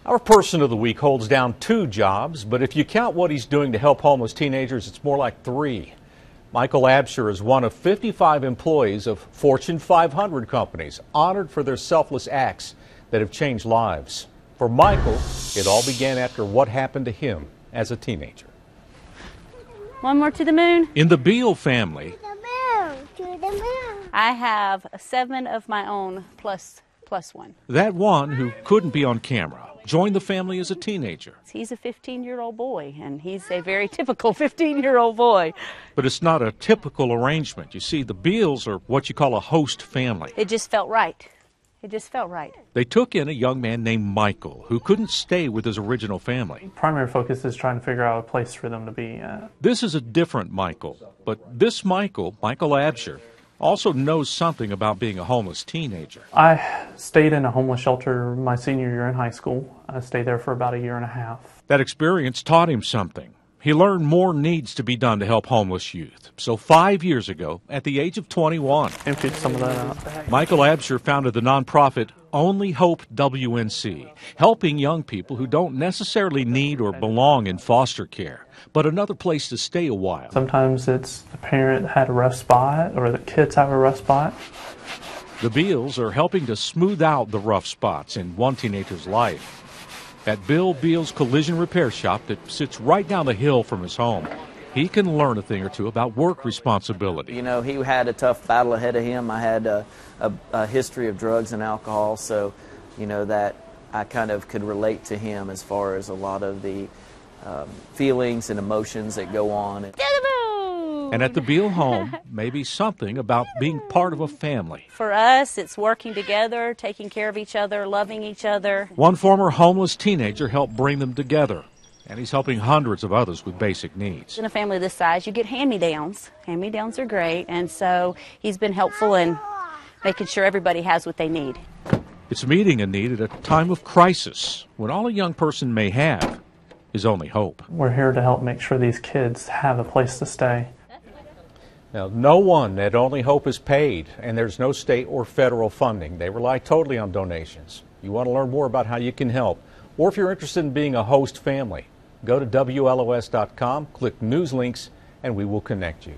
Our person of the week holds down 2 jobs, but if you count what he's doing to help homeless teenagers, it's more like 3. Michael Absher is one of 55 employees of Fortune 500 companies honored for their selfless acts that have changed lives. For Michael, it all began after what happened to him as a teenager. One more to the moon. In the Beal family, To the moon. I have 7 of my own plus 1. that one who couldn't be on camera joined the family as a teenager. He's a 15-year-old boy, and he's a very typical 15-year-old boy. But it's not a typical arrangement. You see, the Beals are what you call a host family. It just felt right. It just felt right. They took in a young man named Michael who couldn't stay with his original family. Primary focus is trying to figure out a place for them to be at. This is a different Michael, but this Michael Absher, also knows something about being a homeless teenager. I stayed in a homeless shelter my senior year in high school. I stayed there for about a year and a half. That experience taught him something. He learned more needs to be done to help homeless youth. So 5 years ago, at the age of 21, Emptied some of that out. Michael Absher founded the nonprofit Only Hope WNC, helping young people who don't necessarily need or belong in foster care, but another place to stay a while. Sometimes it's the parent had a rough spot or the kids have a rough spot. The Beals are helping to smooth out the rough spots in one teenager's life. At Bill Beal's collision repair shop that sits right down the hill from his home, he can learn a thing or two about work responsibility. You know, he had a tough battle ahead of him. I had a history of drugs and alcohol, so, you know, that I kind of could relate to him as far as a lot of the feelings and emotions that go on. And at the Beal home, maybe something about being part of a family. For us, it's working together, taking care of each other, loving each other. One former homeless teenager helped bring them together, and he's helping hundreds of others with basic needs. In a family this size, you get hand-me-downs. Hand-me-downs are great, and so he's been helpful in making sure everybody has what they need. It's meeting a need at a time of crisis, when all a young person may have is only hope. We're here to help make sure these kids have a place to stay. Now, no one at Only Hope is paid, and there's no state or federal funding. They rely totally on donations. You want to learn more about how you can help, or if you're interested in being a host family, go to WLOS.com, click News Links, and we will connect you.